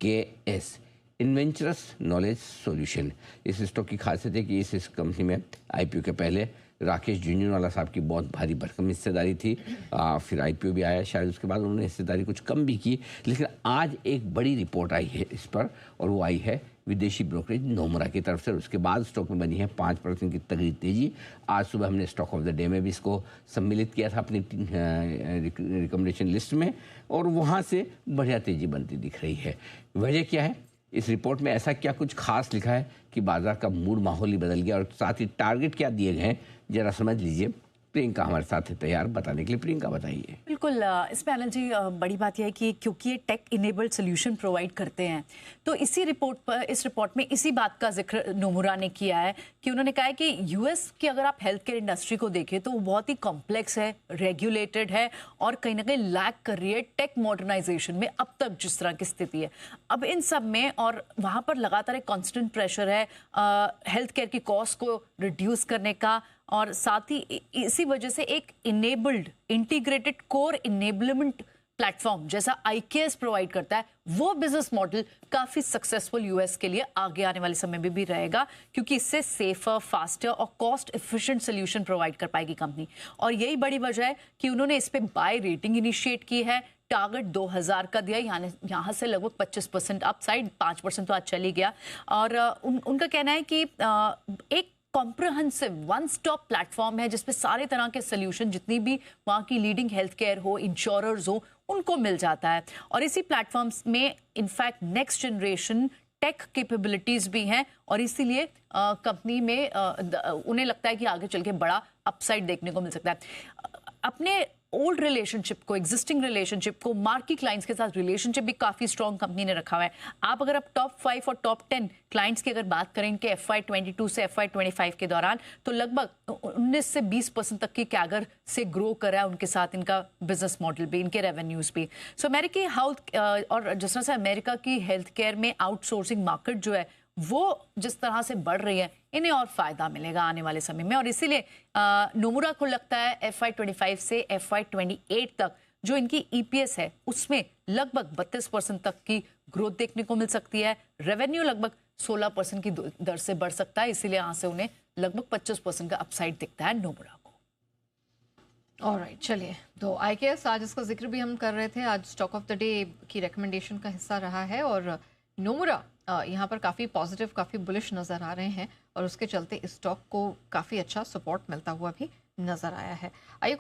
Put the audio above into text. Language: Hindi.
IKS Inventurus knowledge solution. इस स्टॉक की खासियत है कि इस कंपनी में IPO के पहले राकेश झुंझुनवाला साहब की बहुत भारी भरकम हिस्सेदारी थी। फिर IPO भी आया, शायद उसके बाद उन्होंने हिस्सेदारी कुछ कम भी की। लेकिन आज एक बड़ी रिपोर्ट आई है इस पर, और वो आई है विदेशी ब्रोकरेज नोमरा की तरफ से। उसके बाद स्टॉक में बनी है 5% की तगड़ी तेजी। आज सुबह हमने स्टॉक ऑफ द डे में भी इसको सम्मिलित किया था अपनी रिकमेंडेशन लिस्ट में, और वहाँ से बढ़िया तेजी बनती दिख रही है। वजह क्या है? इस रिपोर्ट में ऐसा क्या कुछ खास लिखा है कि बाजार का मूड माहौल ही बदल गया, और साथ ही टारगेट क्या दिए गए हैं जरा समझ लीजिए। प्रियंका हमारे साथ है तैयार बताने के लिए। प्रियंका बताइए। बिल्कुल, इसमें अनिल जी बड़ी बात यह है कि क्योंकि ये टेक इनेबल्ड सोल्यूशन प्रोवाइड करते हैं, तो इस रिपोर्ट में इसी बात का जिक्र नोमुरा ने किया है कि उन्होंने कहा है कि यूएस की अगर आप हेल्थ केयर इंडस्ट्री को देखें तो वो बहुत ही कॉम्प्लेक्स है, रेगुलेटेड है, और कहीं ना कहीं लैक कर रही है टेक मॉडर्नाइजेशन में अब तक जिस तरह की स्थिति है। अब इन सब में और वहाँ पर लगातार एक कॉन्स्टेंट प्रेशर है हेल्थ केयर की कॉस्ट को रिड्यूस करने का, और साथ ही इसी वजह से एक enabled integrated core enablement platform जैसा IKS प्रोवाइड करता है, वो बिजनेस मॉडल काफी सक्सेसफुल यूएस के लिए आगे आने वाले समय में भी रहेगा, क्योंकि इससे सेफर, फास्टर और कॉस्ट एफिशिएंट सोल्यूशन प्रोवाइड कर पाएगी कंपनी। और यही बड़ी वजह है कि उन्होंने इस पे बाय रेटिंग इनिशिएट की है। टारगेट 2000 का दिया, यहाँ से लगभग 25% अपसाइड, 5% तो आज चली गया। और उनका कहना है कि एक कॉम्प्रिहेंसिव वन स्टॉप प्लेटफॉर्म है जिसपे सारे तरह के सोल्यूशन, जितनी भी वहाँ की लीडिंग हेल्थ केयर हो, इंश्योरर्स हो, उनको मिल जाता है। और इसी प्लेटफॉर्म्स में in fact next generation tech capabilities भी हैं, और इसीलिए कंपनी में उन्हें लगता है कि आगे चल के बड़ा अपसाइड देखने को मिल सकता है। अपने ओल्ड रिलेशनशिप को, एग्जिस्टिंग रिलेशनशिप को, मार्की क्लाइंट्स के साथ रिलेशनशिप भी काफी स्ट्रॉन्ग कंपनी ने रखा हुआ है। आप अगर टॉप 5 और टॉप 10 क्लाइंट्स की अगर बात करें इनके FY22 से FY25 के दौरान, तो लगभग 19 से 20% तक की कैगर से ग्रो करा है उनके साथ इनका बिजनेस मॉडल भी, इनके रेवेन्यूज भी। सो अमेरिकी हेल्थ और जिस तरह से अमेरिका की हेल्थ केयर में आउटसोर्सिंग मार्केट जो है वो जिस तरह से बढ़ रही है, इन्हें और फायदा मिलेगा आने वाले समय में। और इसीलिए नोमुरा को लगता है FY25 से FY28 तक जो इनकी EPS है उसमें लगभग 32% तक की ग्रोथ देखने को मिल सकती है। रेवेन्यू लगभग 16% की दर से बढ़ सकता है, इसीलिए यहाँ से उन्हें लगभग 25% का अपसाइड दिखता है नोमुरा को। ऑलराइट, चलिए, तो IKS आज इसका जिक्र भी हम कर रहे थे, आज स्टॉक ऑफ द डे की रिकमेंडेशन का हिस्सा रहा है, और नोमुरा यहाँ पर काफ़ी पॉजिटिव, काफ़ी बुलिश नज़र आ रहे हैं, और उसके चलते इस स्टॉक को काफ़ी अच्छा सपोर्ट मिलता हुआ भी नज़र आया है। आइए